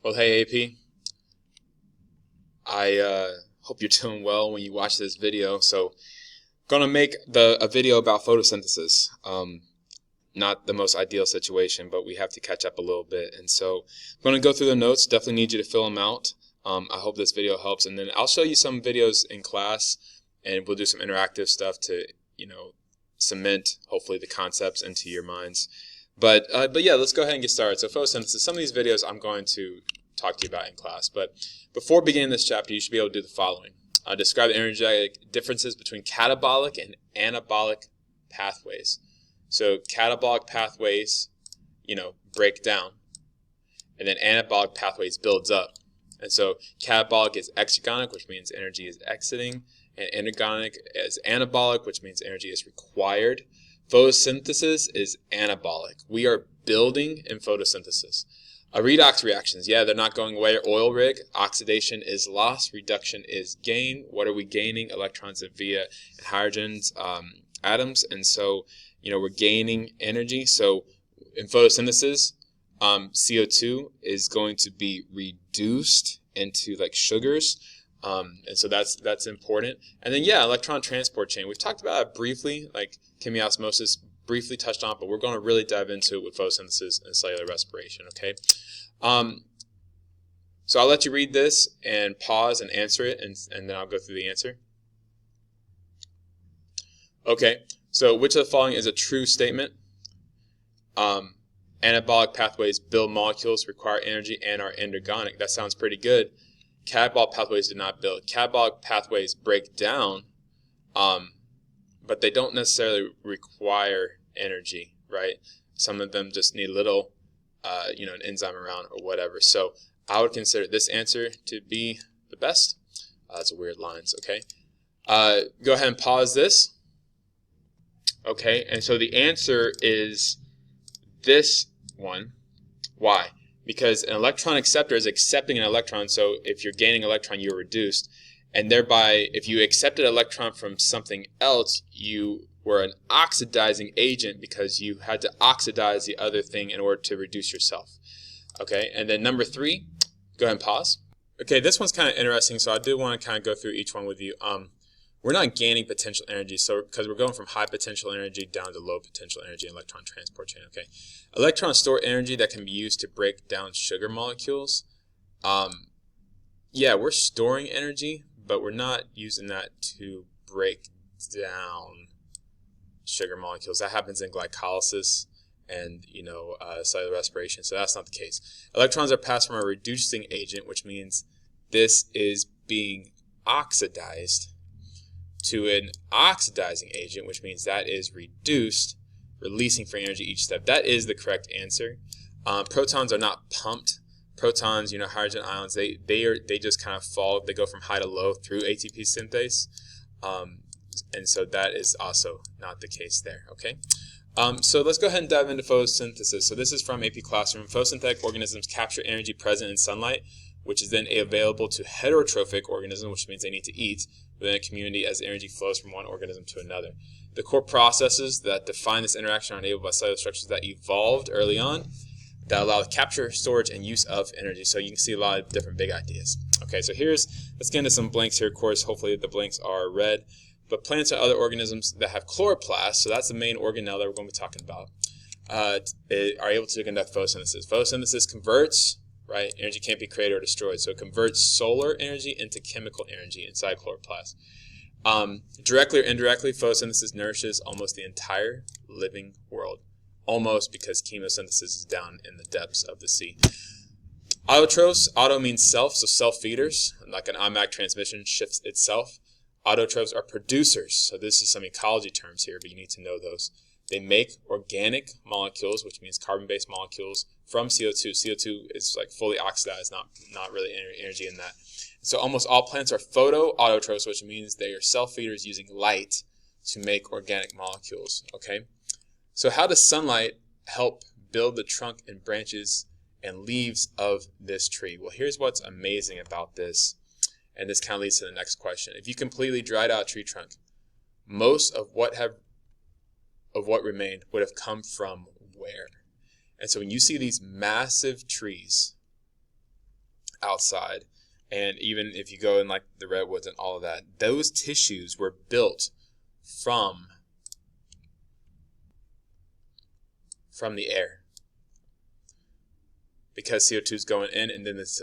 Well, hey AP, I hope you're doing well when you watch this video. So, gonna make a video about photosynthesis. Not the most ideal situation, but we have to catch up a little bit. And so, I'm gonna go through the notes. Definitely need you to fill them out. I hope this video helps, and then I'll show you some videos in class, and we'll do some interactive stuff to, cement hopefully the concepts into your minds. But yeah, let's go ahead and get started. So photosynthesis, some of these videos I'm going to talk to you about in class. But before beginning this chapter, you should be able to do the following. Describe the energetic differences between catabolic and anabolic pathways. So catabolic pathways, break down, and then anabolic pathways builds up. And so catabolic is exergonic, which means energy is exiting, and energonic is anabolic, which means energy is required. Photosynthesis is anabolic. We are building in photosynthesis. Redox reactions, they're not going away. Oil rig, oxidation is loss, reduction is gain. What are we gaining? Electrons via hydrogens, atoms, and so we're gaining energy. So in photosynthesis, CO2 is going to be reduced into like sugars, and so that's important. And then electron transport chain. We've talked about it briefly, like chemiosmosis. Briefly touched on it, but we're going to really dive into it with photosynthesis and cellular respiration, okay? So I'll let you read this and pause and answer it, and then I'll go through the answer. Okay, so which of the following is a true statement? Anabolic pathways build molecules, require energy, and are endergonic. That sounds pretty good. Catabolic pathways do not build. Catabolic pathways break down, but they don't necessarily require energy, right? Some of them just need a little, an enzyme around or whatever. So I would consider this answer to be the best. That's weird lines, okay? Go ahead and pause this. Okay, and so the answer is this one. Why? Because an electron acceptor is accepting an electron, so if you're gaining an electron, you're reduced. And thereby, if you accepted an electron from something else, you were an oxidizing agent because you had to oxidize the other thing in order to reduce yourself. Okay, and then number 3, go ahead and pause. Okay, this one's kind of interesting, so I do want to kind of go through each one with you. We're not gaining potential energy, so because we're going from high potential energy down to low potential energy in electron transport chain. Okay, electrons store energy that can be used to break down sugar molecules. We're storing energy, but we're not using that to break down sugar molecules. That happens in glycolysis and cellular respiration, so that's not the case. Electrons are passed from a reducing agent, which means this is being oxidized, to an oxidizing agent, which means that is reduced, releasing free energy each step. That is the correct answer. Protons are not pumped. Protons, hydrogen ions, they just kind of fall. They go from high to low through ATP synthase, and so that is also not the case there. Okay, so let's go ahead and dive into photosynthesis. So this is from AP Classroom. Photosynthetic organisms capture energy present in sunlight, which is then available to heterotrophic organisms, which means they need to eat within a community as energy flows from one organism to another. The core processes that define this interaction are enabled by cellular structures that evolved early on that allow the capture, storage, and use of energy. So you can see a lot of different big ideas. Okay, so let's get into some blanks here. Of course, hopefully the blanks are red. But plants and other organisms that have chloroplasts, so that's the main organelle that we're going to be talking about, are able to conduct photosynthesis. Photosynthesis converts, right? Energy can't be created or destroyed. So it converts solar energy into chemical energy inside chloroplasts. Directly or indirectly, photosynthesis nourishes almost the entire living world. Almost, because chemosynthesis is down in the depths of the sea. Autotrophs, auto means self, so self-feeders, like an automatic transmission shifts itself. Autotrophs are producers, so this is some ecology terms here, but you need to know those. They make organic molecules, which means carbon-based molecules, from CO2. CO2 is like fully oxidized, not really energy in that. So almost all plants are photoautotrophs, which means they are self-feeders using light to make organic molecules. Okay, so how does sunlight help build the trunk and branches and leaves of this tree? Well, here's what's amazing about this, and this kind of leads to the next question. If you completely dried out a tree trunk, most of what remained would have come from where? And so when you see these massive trees, outside. And even if you go in like the redwoods and all of that, those tissues were built from the air, because CO2 is going in, and then this.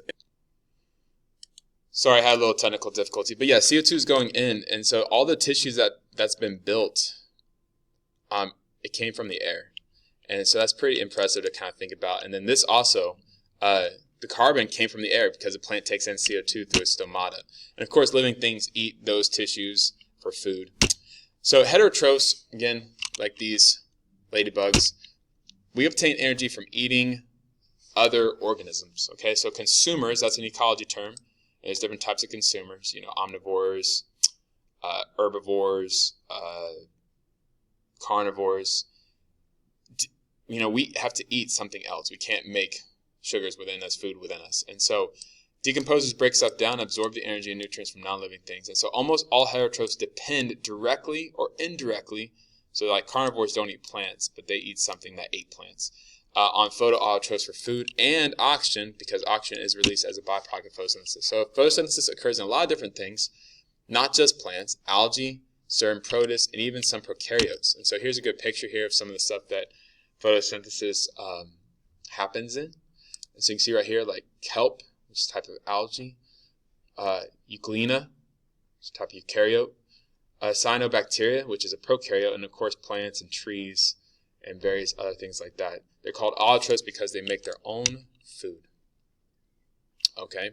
Sorry, I had a little technical difficulty, but yeah, CO2 is going in, and so all the tissues that's been built, it came from the air, and so that's pretty impressive to kind of think about. And then this also, the carbon came from the air because the plant takes in CO2 through its stomata, and of course, living things eat those tissues for food. So heterotrophs, again, like these ladybugs, we obtain energy from eating other organisms. Okay, so consumers, that's an ecology term. There's different types of consumers, you know, omnivores, herbivores, carnivores. You know, we have to eat something else. We can't make sugars within us, food within us. And so decomposers break stuff down, absorb the energy and nutrients from non-living things. And so almost all heterotrophs depend directly or indirectly, so like carnivores don't eat plants, but they eat something that ate plants, on photoautotrophs for food and oxygen, because oxygen is released as a byproduct of photosynthesis. So photosynthesis occurs in a lot of different things, not just plants, algae, certain protists, and even some prokaryotes. And so here's a good picture here of some of the stuff that photosynthesis happens in. And so you can see right here, like kelp, which is a type of algae, euglena, which is a type of eukaryote, cyanobacteria, which is a prokaryote, and of course plants and trees and various other things like that. They're called autotrophs because they make their own food. Okay?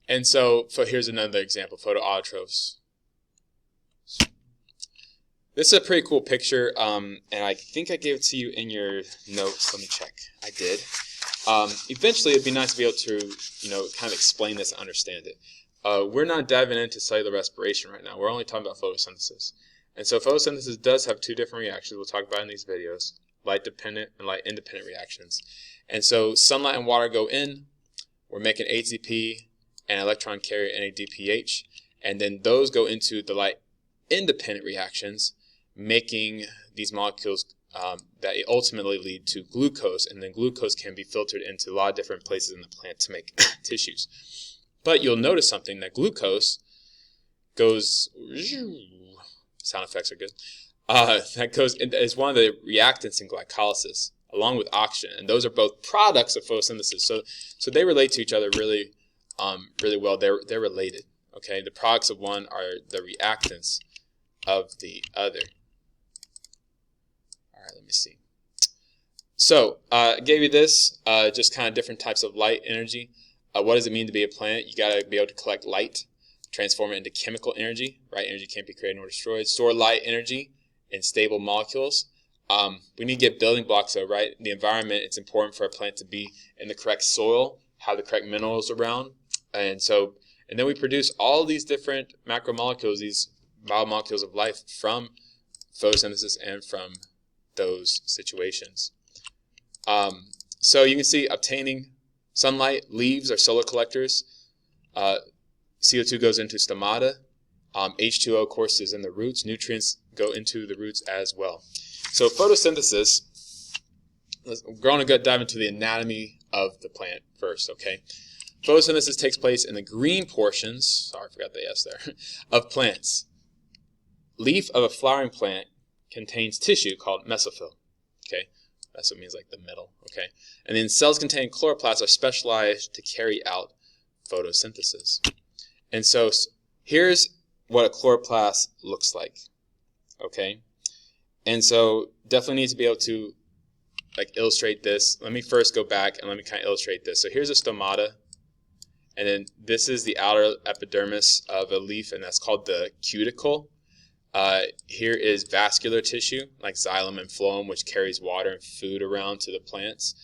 And so here's another example, photoautotrophs. This is a pretty cool picture, and I think I gave it to you in your notes. Let me check. I did. Eventually, it'd be nice to be able to, you know, kind of explain this and understand it. We're not diving into cellular respiration right now. We're only talking about photosynthesis. And so photosynthesis does have two different reactions we'll talk about in these videos, light-dependent and light-independent reactions. And so sunlight and water go in, we're making ATP and electron carrier NADPH, and then those go into the light-independent reactions, making these molecules that ultimately lead to glucose, and then glucose can be filtered into a lot of different places in the plant to make tissues. But you'll notice something, that glucose goes, sound effects are good, that goes is one of the reactants in glycolysis, along with oxygen, and those are both products of photosynthesis. So they relate to each other really well. They're related. Okay, the products of one are the reactants of the other. All right, let me see. So I gave you this, just kind of different types of light energy. What does it mean to be a plant? You got to be able to collect light, transform it into chemical energy, right? Energy can't be created nor destroyed. Store light energy in stable molecules. We need to get building blocks though, right? The environment, it's important for a plant to be in the correct soil, have the correct minerals around. And then we produce all these different macromolecules, these biomolecules of life, from photosynthesis and from those situations. So you can see obtaining sunlight, leaves are solar collectors. CO2 goes into stomata. H2O, of course, is in the roots. Nutrients go into the roots as well. So photosynthesis, we're going to dive into the anatomy of the plant first, okay? Photosynthesis takes place in the green portions, sorry, I forgot the S there, of plants. Leaf of a flowering plant contains tissue called mesophyll, okay? That's what it means, like the middle, okay? And then cells containing chloroplasts are specialized to carry out photosynthesis. And so here's what a chloroplast looks like, okay? And so definitely need to be able to illustrate this. Let me first go back and let me kind of illustrate this. So here's a stomata, and then this is the outer epidermis of a leaf, and that's called the cuticle. Here is vascular tissue, like xylem and phloem, which carries water and food around to the plants.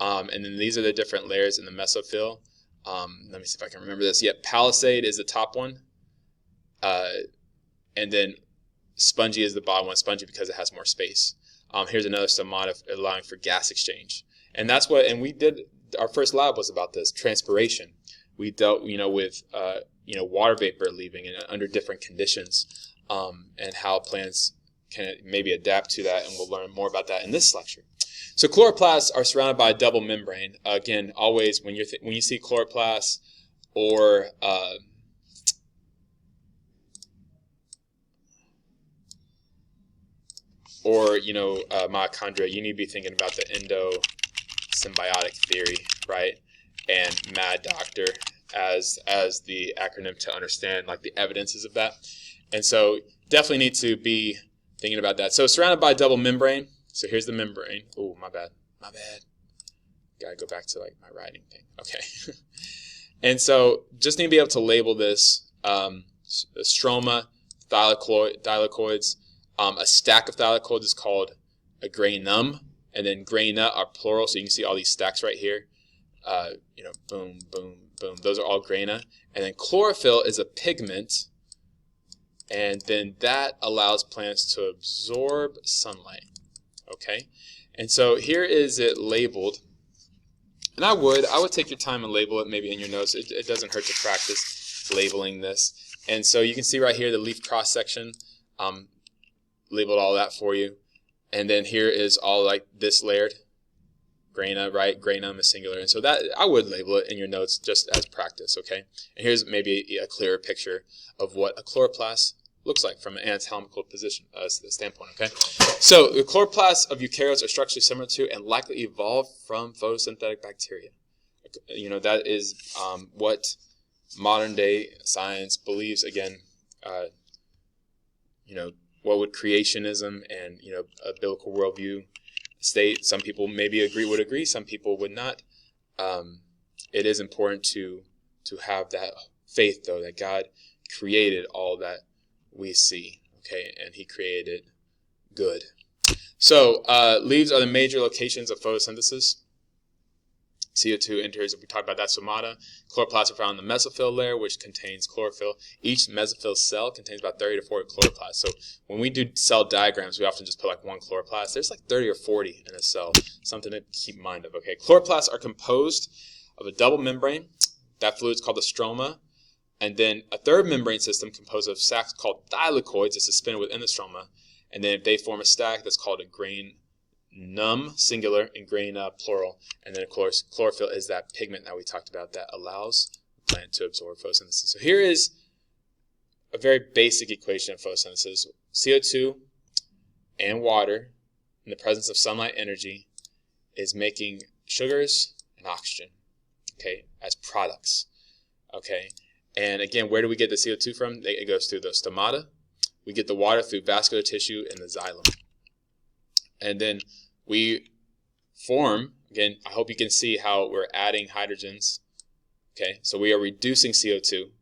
And then these are the different layers in the mesophyll. Let me see if I can remember this. Yep, palisade is the top one. And then spongy is the bottom one. Spongy because it has more space. Here's another stomata allowing for gas exchange. And that's what, and we did, our first lab was about this, transpiration. We dealt, with, water vapor leaving and under different conditions, and how plants can maybe adapt to that, and we'll learn more about that in this lecture. So chloroplasts are surrounded by a double membrane. Again, always when you see chloroplasts or mitochondria, you need to be thinking about the endosymbiotic theory, right? And Mad Doctor as the acronym to understand like the evidences of that. And so definitely need to be thinking about that. So surrounded by a double membrane. So here's the membrane. Oh, my bad. Gotta go back to like my writing thing. Okay. And so just need to be able to label this stroma, thylakoids. A stack of thylakoids is called a granum, and then graina are plural, so you can see all these stacks right here. Boom, boom, boom. Those are all graina. And then chlorophyll is a pigment, and then that allows plants to absorb sunlight. Okay? And so here is it labeled. And I would take your time and label it maybe in your notes. It doesn't hurt to practice labeling this. And so you can see right here the leaf cross section. Labeled all that for you. And then here is all like this layered. Graina, right? Granum is singular. And so that I would label it in your notes just as practice, okay? And here's maybe a clearer picture of what a chloroplast looks like from an anatomical standpoint, okay? So the chloroplasts of eukaryotes are structurally similar to and likely evolved from photosynthetic bacteria. That is what modern day science believes. Again, what would creationism and a biblical worldview state? Some people maybe would agree, some people would not. It is important to have that faith, though, that God created all that we see, okay, and He created good. So leaves are the major locations of photosynthesis. CO2 enters, we talked about that, somata. Chloroplasts are found in the mesophyll layer, which contains chlorophyll. Each mesophyll cell contains about 30 to 40 chloroplasts. So when we do cell diagrams, we often just put like one chloroplast. There's like 30 or 40 in a cell, something to keep in mind of. Okay, chloroplasts are composed of a double membrane. That fluid is called the stroma. And then a third membrane system composed of sacs called thylakoids is suspended within the stroma. And then they form a stack that's called a granum, singular, and graina, plural. And then, of course, chlorophyll is that pigment that we talked about that allows the plant to absorb photosynthesis. So here is a very basic equation of photosynthesis. CO2 and water in the presence of sunlight energy is making sugars and oxygen, okay, as products, okay? And again, where do we get the CO2 from? It goes through the stomata. We get the water through vascular tissue in the xylem. And then we form, again, I hope you can see how we're adding hydrogens. Okay, so we are reducing CO2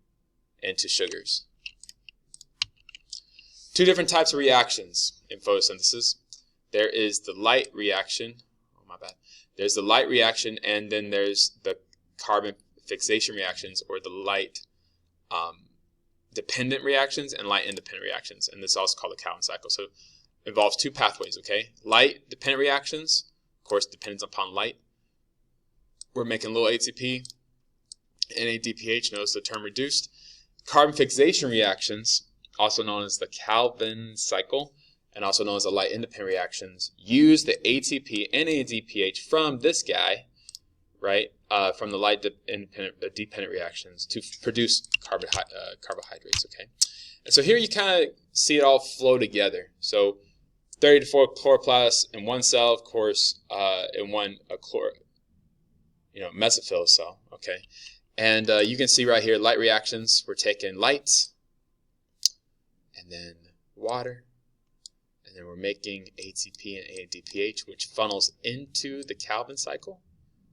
into sugars. Two different types of reactions in photosynthesis. There is the light reaction. Oh, my bad. There's the light reaction, and then there's the carbon fixation reactions, or the light dependent reactions and light independent reactions. And this is also called the Calvin cycle. So involves two pathways, okay? Light dependent reactions, of course, depends upon light. We're making little ATP, NADPH, notice the term reduced. Carbon fixation reactions, also known as the Calvin cycle, and also known as the light independent reactions, use the ATP, NADPH from this guy, right, from the light dependent reactions to produce carbohydrates, okay? And so here you kind of see it all flow together. So 30 to 40 chloroplasts in one cell, of course, in one mesophyll cell, okay? And you can see right here, light reactions, we're taking light, and then water, and then we're making ATP and NADPH, which funnels into the Calvin cycle,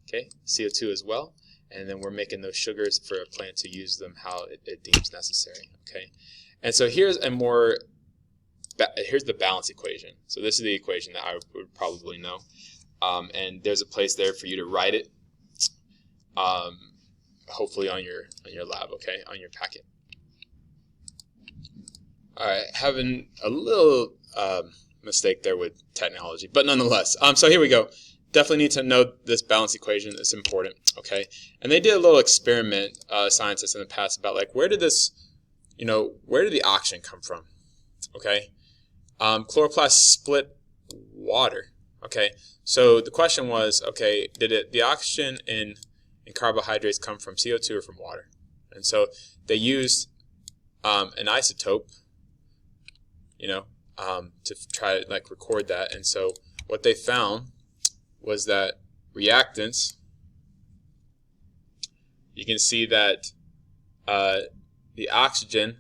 okay? CO2 as well, and then we're making those sugars for a plant to use them how it deems necessary, okay? And so here's the balance equation. So this is the equation that I would probably know. And there's a place there for you to write it, hopefully on your lab, okay, on your packet. All right, having a little mistake there with technology, but nonetheless. So here we go. Definitely need to know this balance equation. It's important, okay? And they did a little experiment, scientists in the past, about like where did the oxygen come from, okay? Chloroplast split water. Okay, so the question was, okay, did the oxygen in carbohydrates come from CO2 or from water? And so they used an isotope, to try to record that. And so what they found was that reactants, you can see that the oxygen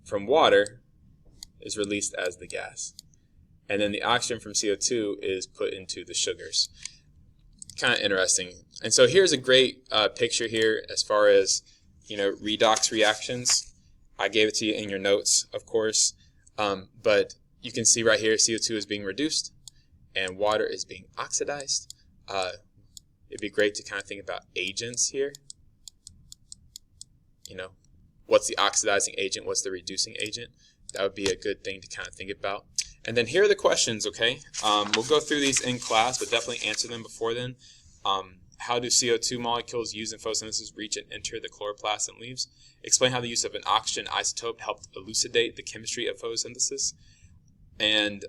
from water is released as the gas. And then the oxygen from CO2 is put into the sugars. Kind of interesting. And so here's a great picture here as far as redox reactions. I gave it to you in your notes, of course, but you can see right here CO2 is being reduced and water is being oxidized. It'd be great to kind of think about agents here. What's the oxidizing agent? What's the reducing agent? That would be a good thing to kind of think about. And then here are the questions, okay? We'll go through these in class, but definitely answer them before then. How do CO2 molecules used in photosynthesis reach and enter the chloroplast and leaves? Explain how the use of an oxygen isotope helped elucidate the chemistry of photosynthesis. And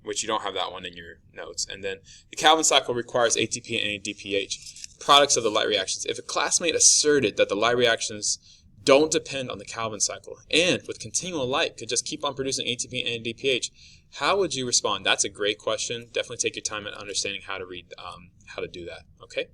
which you don't have that one in your notes. And then the Calvin cycle requires ATP and ADPH, products of the light reactions. If a classmate asserted that the light reactions don't depend on the Calvin cycle and with continual light could just keep on producing ATP and ADPH, how would you respond? That's a great question. Definitely take your time in understanding how to read, how to do that. Okay.